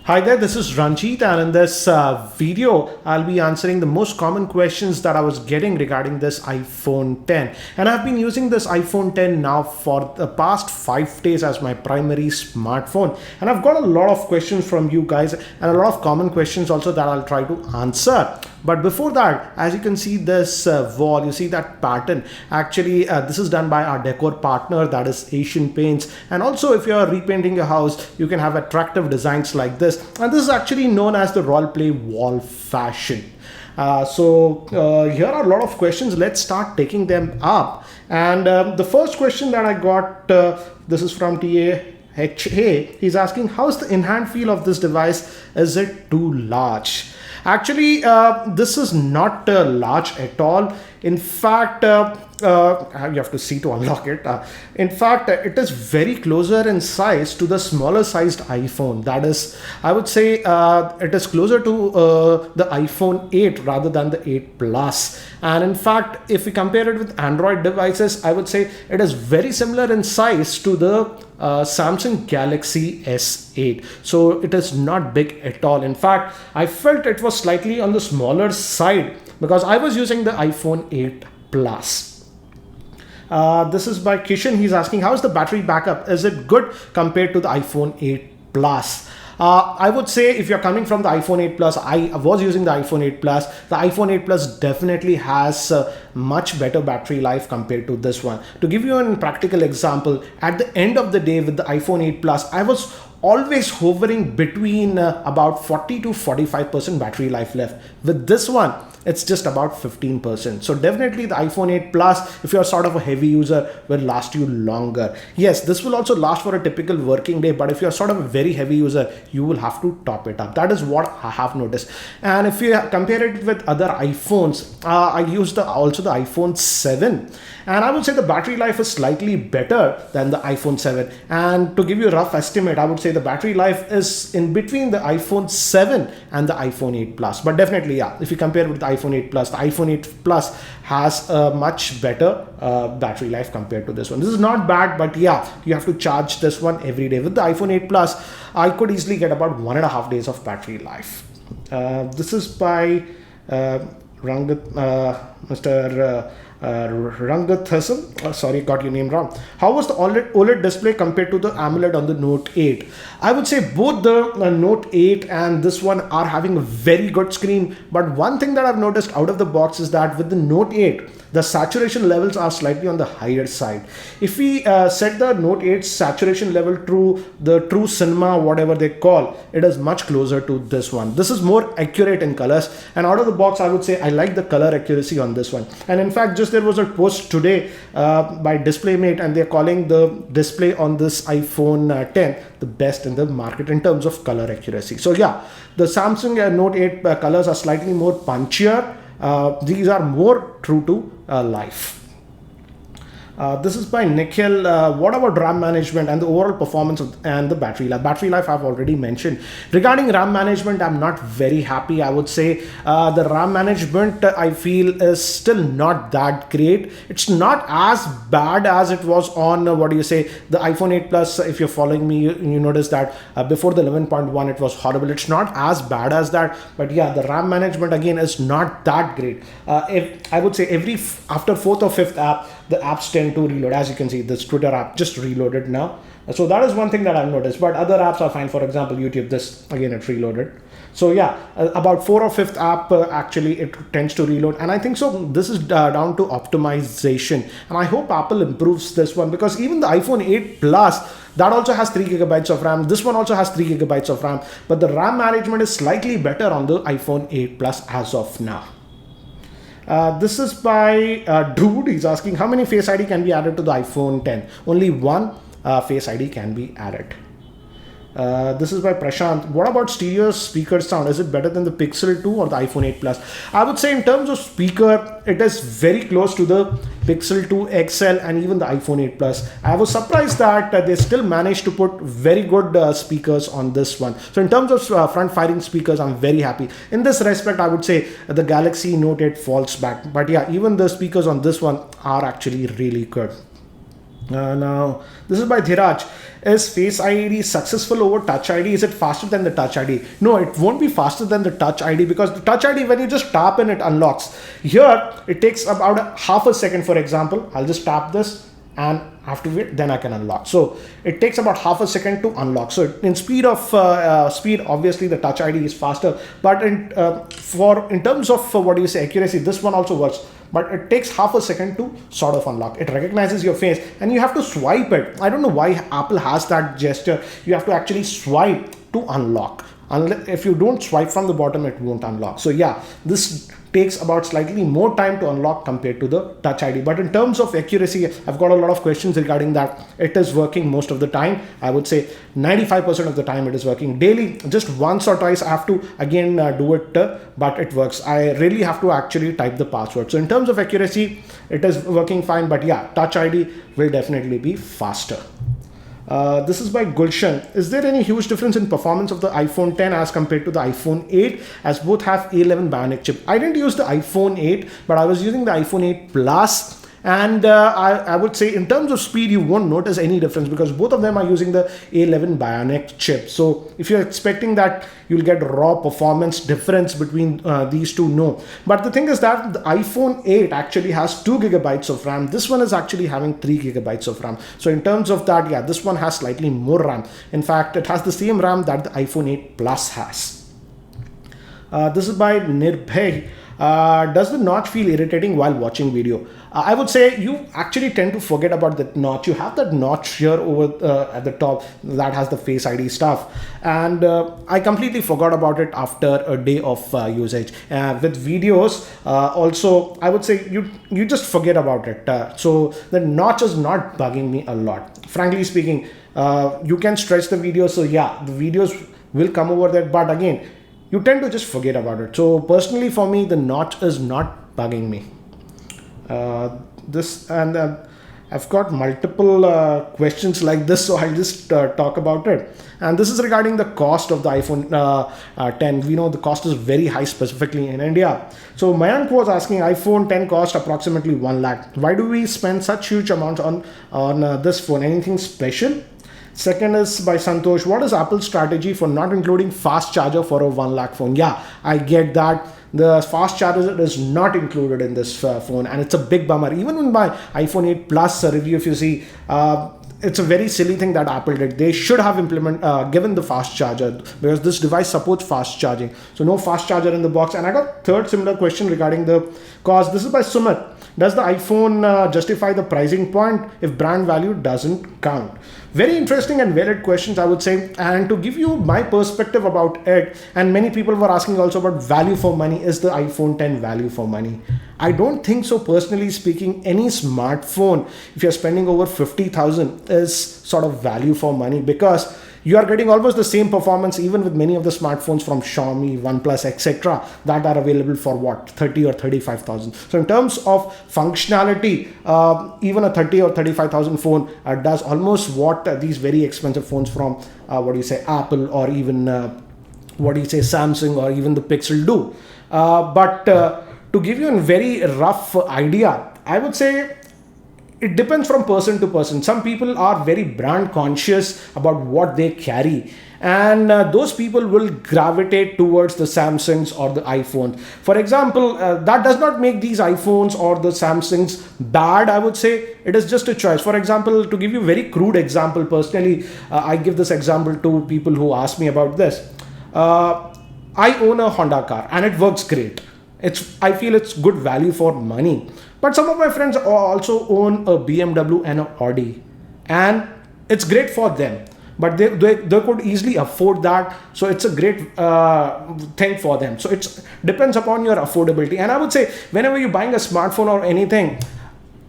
Hi there, this is Ranjit, and in this video, I'll be answering the most common questions that I was getting regarding this iPhone 10. And I've been using this iPhone 10 now for the past 5 days as my primary smartphone. And I've got a lot of questions from you guys and a lot of common questions also that I'll try to answer. But before that, as you can see this wall, you see that pattern. Actually, this is done by our decor partner, that is Asian Paints. And also, if you're repainting your house, you can have attractive designs like this. And this is actually known as the role play wall fashion. Here are a lot of questions. Let's start taking them up. And the first question that I got, this is from TAHA. He's asking, how's the in-hand feel of this device? Is it too large? Actually, this is not large at all. In fact, you have to see to unlock it. In fact, it is very closer in size to the smaller sized iPhone. That is, I would say it is closer to the iPhone 8 rather than the 8 Plus. And in fact, if we compare it with Android devices, I would say it is very similar in size to the Samsung Galaxy S8. So it is not big at all. In fact, I felt it was slightly on the smaller side because I was using the iPhone 8 Plus. This is by Kishan. He's asking, how's the battery backup? Is it good compared to the iPhone 8 Plus? I would say if you're coming from the iPhone 8 Plus, I was using the iPhone 8 Plus. The iPhone 8 Plus definitely has much better battery life compared to this one. To give you a practical example, at the end of the day with the iPhone 8 Plus, I was always hovering between about 40 to 45% battery life left. With this one, it's just about 15%. So definitely the iPhone 8 Plus, if you're sort of a heavy user, will last you longer. Yes, this will also last for a typical working day, but if you're sort of a very heavy user, you will have to top it up. That is what I have noticed. And if you compare it with other iPhones, I used also the iPhone 7. And I would say the battery life is slightly better than the iPhone 7. And to give you a rough estimate, I would say the battery life is in between the iPhone 7 and the iPhone 8 Plus. But definitely, yeah, if you compare it with the iPhone 8 Plus, the iPhone 8 Plus has a much better battery life compared to this one. This is not bad, but yeah, you have to charge this one every day. With the iPhone 8 Plus, I could easily get about 1.5 days of battery life. This is by Mr. Rangathasam. Sorry, got your name wrong. How was the OLED display compared to the AMOLED on the Note 8? I would say both the Note 8 and this one are having a very good screen. But one thing that I've noticed out of the box is that with the Note 8, the saturation levels are slightly on the higher side. If we set the Note 8 saturation level to the true cinema, whatever they call, it is much closer to this one. This is more accurate in colors, and out of the box, I would say I like the color accuracy on this one. And in fact, just there was a post today by DisplayMate, and they're calling the display on this iPhone 10 the best in the market in terms of color accuracy. So yeah, the Samsung Note 8 colors are slightly more punchier. These are more true to life. This is by Nikhil. What about RAM management and the overall performance and the battery life? Battery life I've already mentioned. Regarding RAM management, I'm not very happy. I would say the RAM management I feel is still not that great. It's not as bad as it was on the iPhone 8 Plus. If you're following me, you notice that before the 11.1 it was horrible. It's not as bad as that, but yeah, the RAM management again is not that great. If I would say after 4th or 5th app, the apps tend to reload. As you can see, this Twitter app just reloaded now. So that is one thing that I've noticed, but other apps are fine. For example, YouTube, this again, it reloaded. So yeah, about 4th or 5th app, actually it tends to reload. And I think so this is down to optimization. And I hope Apple improves this one, because even the iPhone 8 Plus, that also has 3 gigabytes of RAM. This one also has 3 gigabytes of RAM, but the RAM management is slightly better on the iPhone 8 Plus as of now. This is by Dude. He's asking, how many Face ID can be added to the iPhone 10? Only one Face ID can be added. This is by Prashant. What about stereo speaker sound? Is it better than the Pixel 2 or the iPhone 8 Plus? I would say in terms of speaker, it is very close to the Pixel 2 XL and even the iPhone 8 Plus. I was surprised that they still managed to put very good speakers on this one. So in terms of front firing speakers, I'm very happy. In this respect, I would say the Galaxy Note 8 falls back. But yeah, even the speakers on this one are actually really good. Now, this is by Dhiraj. Is Face ID successful over Touch ID? Is it faster than the Touch ID? No, it won't be faster than the Touch ID, because the Touch ID, when you just tap and it unlocks. Here, it takes about half a second, for example. I'll just tap this and after it, then I can unlock. So it takes about half a second to unlock. So in speed, obviously the Touch ID is faster. But in terms of accuracy, this one also works. But it takes half a second to sort of unlock. It recognizes your face and you have to swipe it. I don't know why Apple has that gesture. You have to actually swipe to unlock. If you don't swipe from the bottom, it won't unlock. So yeah, this takes about slightly more time to unlock compared to the Touch ID. But in terms of accuracy, I've got a lot of questions regarding that. It is working most of the time. I would say 95% of the time it is working daily. Just once or twice I have to again do it, but it works. I really have to actually type the password. So in terms of accuracy, it is working fine. But yeah, Touch ID will definitely be faster. This is by Gulshan. Is there any huge difference in performance of the iPhone 10 as compared to the iPhone 8, as both have A11 Bionic chip? I didn't use the iPhone 8, but I was using the iPhone 8 Plus. And I would say in terms of speed, you won't notice any difference because both of them are using the A11 Bionic chip. So if you're expecting that you'll get raw performance difference between these two, no. But the thing is that the iPhone 8 actually has 2 gigabytes of RAM. This one is actually having 3 gigabytes of RAM. So in terms of that, yeah, this one has slightly more RAM. In fact, it has the same RAM that the iPhone 8 Plus has. This is by Nirbhay. Does the notch feel irritating while watching video? I would say you actually tend to forget about that notch. You have that notch here over at the top that has the Face ID stuff, and I completely forgot about it after a day of usage. With videos, also I would say you just forget about it. So the notch is not bugging me a lot. Frankly speaking, you can stretch the video, so yeah, the videos will come over that. But again, you tend to just forget about it. So personally for me, the notch is not bugging me. I've got multiple questions like this, so I'll just talk about it. And this is regarding the cost of the iPhone 10. We know the cost is very high, specifically in India. So Mayank was asking, iPhone 10 cost approximately 1 lakh. Why do we spend such huge amounts on this phone? Anything special? Second is by Santosh. What is Apple's strategy for not including fast charger for a 1 lakh phone? Yeah, I get that. The fast charger is not included in this phone, and it's a big bummer. Even in my iPhone 8 Plus review, if you see, it's a very silly thing that Apple did. They should have given the fast charger, because this device supports fast charging. So no fast charger in the box. And I got third similar question regarding the cost. This is by Sumit. Does the iPhone justify the pricing point if brand value doesn't count? Very interesting and valid questions, I would say. And to give you my perspective about it, and many people were asking also about value for money. Is the iPhone 10 value for money? I don't think so. Personally speaking, any smartphone, if you're spending over 50,000, is sort of value for money, because you are getting almost the same performance even with many of the smartphones from Xiaomi, OnePlus, etc. that are available for what, 30 or 35,000. So in terms of functionality, even a 30 or 35,000 phone does almost what these very expensive phones from Apple, or even Samsung, or even the Pixel do. But to give you a very rough idea, I would say it depends from person to person. Some people are very brand conscious about what they carry, and those people will gravitate towards the Samsungs or the iPhones. For example, that does not make these iPhones or the Samsungs bad, I would say. It is just a choice. For example, to give you a very crude example, personally, I give this example to people who ask me about this. I own a Honda car and it works great. I feel it's good value for money. But some of my friends also own a BMW and an Audi, and it's great for them. But they could easily afford that, so it's a great thing for them. So it depends upon your affordability. And I would say, whenever you're buying a smartphone or anything,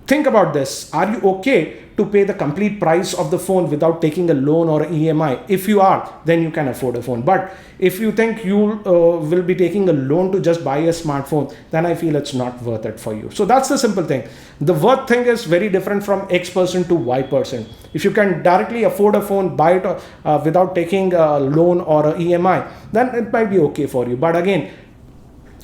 think about this. Are you okay to pay the complete price of the phone without taking a loan or EMI? If you are, then you can afford a phone. But if you think you will be taking a loan to just buy a smartphone, then I feel it's not worth it for you. So that's the simple thing. The worth thing is very different from X person to Y person. If you can directly afford a phone, buy it without taking a loan or a EMI, then it might be okay for you. But again,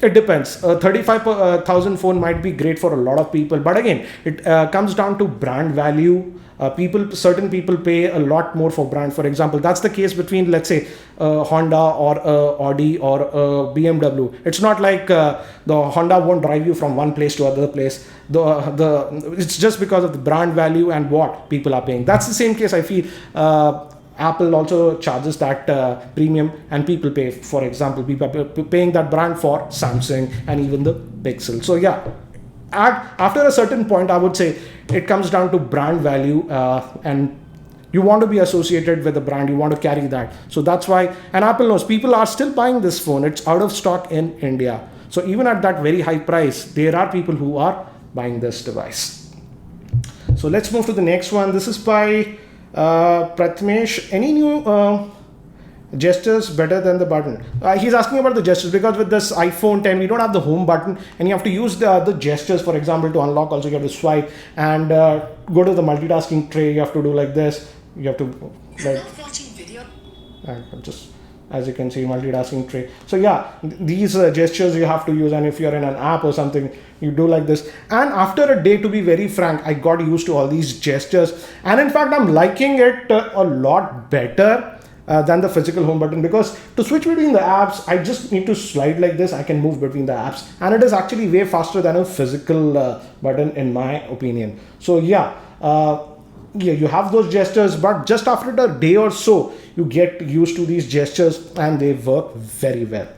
it depends. A 35,000 phone might be great for a lot of people, but again, it comes down to brand value, Certain people pay a lot more for brand. For example, that's the case between, let's say, Honda or Audi or BMW. It's not like the Honda won't drive you from one place to other place. It's just because of the brand value and what people are paying. That's the same case, I feel. Apple also charges that premium, and people pay. For example, people are paying that brand for Samsung and even the Pixel. So yeah, after a certain point, I would say it comes down to brand value, and you want to be associated with the brand, you want to carry that. So that's why, and Apple knows people are still buying this phone. It's out of stock in India. So even at that very high price, there are people who are buying this device. So let's move to the next one. This is by Pratmesh. Any new gestures better than the button? He's asking about the gestures, because with this iPhone 10 we don't have the home button, and you have to use the gestures. For example, to unlock also you have to swipe, and go to the multitasking tray, you have to do like this. You have to like just, as you can see, multitasking tray. So yeah, these gestures you have to use, and if you're in an app or something, you do like this. And after a day, to be very frank, I got used to all these gestures, and in fact I'm liking it a lot better than the physical home button, because to switch between the apps I just need to slide like this. I can move between the apps, and it is actually way faster than a physical button in my opinion. So yeah, you have those gestures, but just after a day or so you get used to these gestures, and they work very well.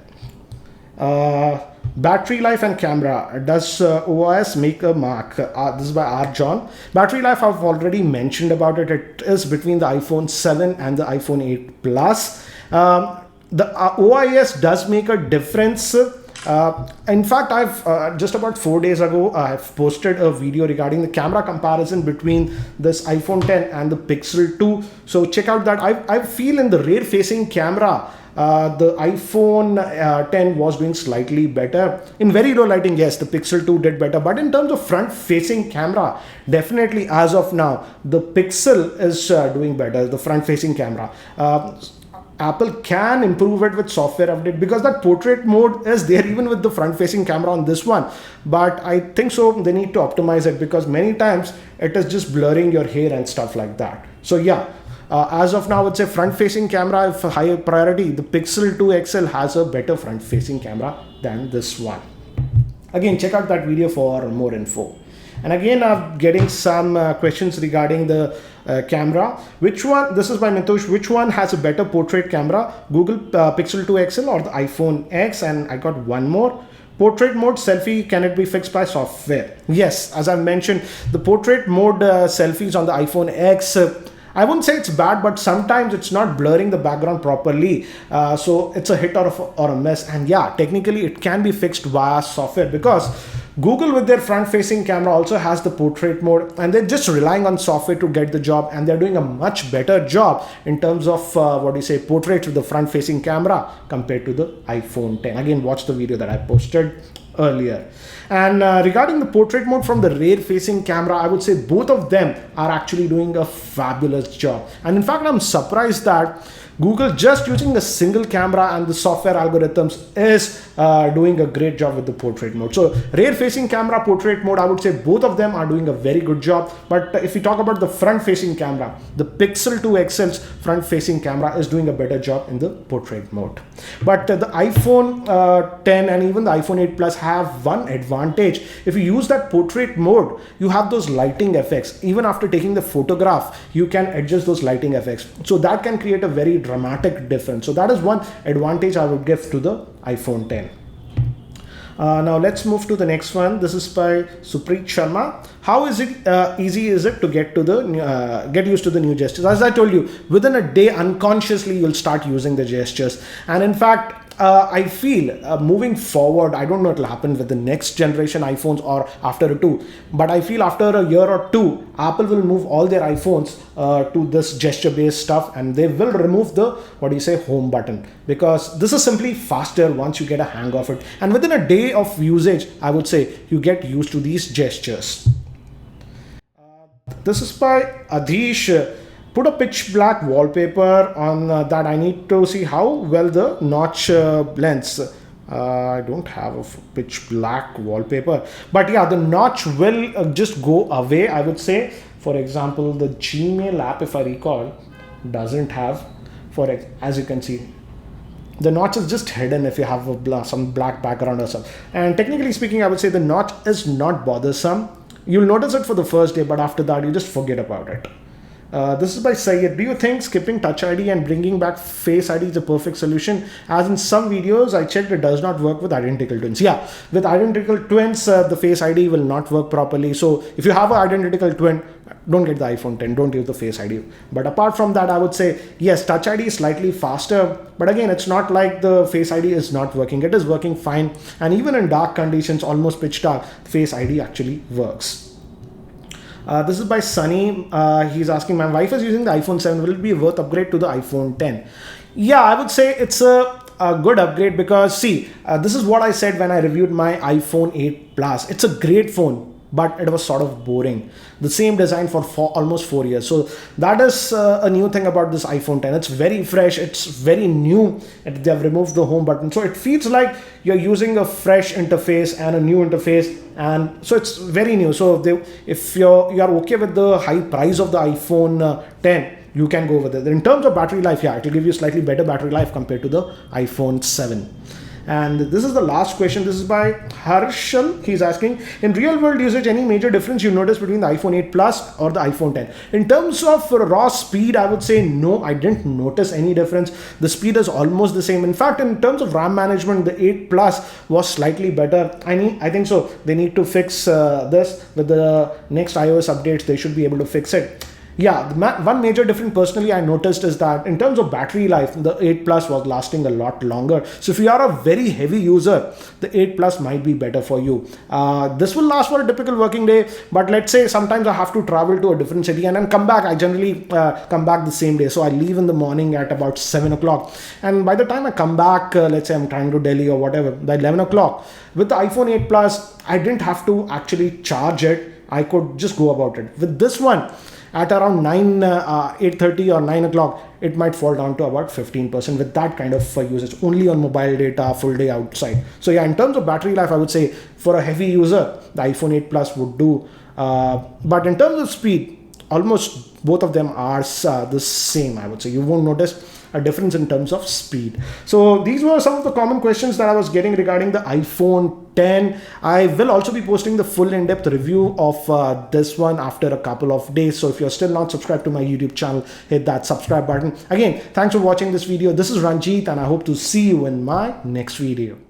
Battery life and camera. Does OS make a mark? This is by R. John. Battery life, I've already mentioned about it. It is between the iPhone 7 and the iPhone 8 Plus. The OIS does make a difference. In fact, I've just about 4 days ago, I've posted a video regarding the camera comparison between this iPhone 10 and the Pixel 2. So check out that. I feel in the rear facing camera, the iPhone 10 was doing slightly better. In very low lighting, yes, the Pixel 2 did better. But in terms of front facing camera, definitely as of now, the Pixel is doing better, the front facing camera. Apple can improve it with software update, because that portrait mode is there even with the front facing camera on this one. But I think so they need to optimize it, because many times it is just blurring your hair and stuff like that. So yeah, as of now, I would say front facing camera, if higher priority, the Pixel 2 XL has a better front facing camera than this one. Again, check out that video for more info. And again, I'm getting some questions regarding the camera. Which one, this is by Nitush, which one has a better portrait camera, Google Pixel 2 XL or the iPhone X? And I got one more. Portrait mode selfie, can it be fixed by software? Yes, as I mentioned, the portrait mode selfies on the iPhone X, I wouldn't say it's bad, but sometimes it's not blurring the background properly. So it's a hit or a miss. And yeah, technically it can be fixed via software, because Google with their front facing camera also has the portrait mode, and they're just relying on software to get the job, and they're doing a much better job in terms of portrait with the front facing camera compared to the iPhone 10. Again, watch the video that I posted earlier. And regarding the portrait mode from the rear facing camera, I would say both of them are actually doing a fabulous job. And in fact, I'm surprised that Google, just using a single camera and the software algorithms, is doing a great job with the portrait mode. So rear facing camera, portrait mode, I would say both of them are doing a very good job. But if we talk about the front facing camera, the Pixel 2 XL's front facing camera is doing a better job in the portrait mode. But the iPhone 10 and even the iPhone 8 Plus have one advantage. If you use that portrait mode, you have those lighting effects. Even after taking the photograph, you can adjust those lighting effects. So that can create a very dramatic difference. So that is one advantage I would give to the iPhone 10. Now let's move to the next one. This is by Supreet Sharma. How is it easy is it to get to the get used to the new gestures? As I told you, within a day, unconsciously you'll start using the gestures. And in fact, I feel moving forward, I don't know what will happen with the next generation iPhones or after two, but I feel after a year or two, Apple will move all their iPhones to this gesture-based stuff, and they will remove the home button, because this is simply faster once you get a hang of it. And within a day of usage, I would say you get used to these gestures. This is by Adhish. Put a pitch black wallpaper on that. I need to see how well the notch blends. I don't have a pitch black wallpaper, but yeah, the notch will just go away, I would say. For example, the Gmail app, if I recall, doesn't have, as you can see, the notch is just hidden if you have some black background or something. And technically speaking, I would say the notch is not bothersome. You'll notice it for the first day, but after that, you just forget about it. This is by Sayed. Do you think skipping Touch ID and bringing back Face ID is a perfect solution? As in some videos, I checked, it does not work with identical twins. Yeah, with identical twins, the Face ID will not work properly. So if you have an identical twin, don't get the iPhone 10, don't use the Face ID. But apart from that, I would say, yes, Touch ID is slightly faster. But again, it's not like the Face ID is not working. It is working fine. And even in dark conditions, almost pitch dark, Face ID actually works. This is by Sunny. He's asking, my wife is using the iPhone 7. Will it be worth upgrade to the iPhone 10? Yeah, I would say it's a good upgrade because see, this is what I said when I reviewed my iPhone 8 Plus. It's a great phone, but it was sort of boring. The same design for almost 4 years. So that is a new thing about this iPhone 10. It's very fresh. It's very new. They have removed the home button. So it feels like you're using a fresh interface and a new interface. And so it's very new. So if you're okay with the high price of the iPhone 10, you can go with it. In terms of battery life, yeah, it will give you slightly better battery life compared to the iPhone 7. And this is the last question. This is by Harshal. He's asking, in real world usage, any major difference you notice between the iPhone 8 Plus or the iPhone 10? In terms of raw speed, I would say no, I didn't notice any difference. The speed is almost the same. In fact, in terms of RAM management, the 8 Plus was slightly better. I think so. They need to fix this with the next iOS updates. They should be able to fix it. Yeah, one major difference personally I noticed is that in terms of battery life, the 8 Plus was lasting a lot longer. So if you are a very heavy user, the 8 Plus might be better for you. This will last for a typical working day, but let's say sometimes I have to travel to a different city and then come back. I generally come back the same day. So I leave in the morning at about 7 o'clock. And by the time I come back, let's say I'm trying to Delhi or whatever, by 11 o'clock, with the iPhone 8 Plus, I didn't have to actually charge it. I could just go about it. With this one, at around 8:30 or 9 o'clock, it might fall down to about 15% with that kind of usage, only on mobile data, full day outside. So yeah, in terms of battery life, I would say for a heavy user, the iPhone 8 Plus would do. But in terms of speed, almost both of them are the same, I would say. You won't notice a difference in terms of speed. So these were some of the common questions that I was getting regarding the iPhone 10. I will also be posting the full in-depth review of this one after a couple of days. So if you're still not subscribed to my YouTube channel, hit that subscribe button. Again, thanks for watching this video. This is Ranjit and I hope to see you in my next video.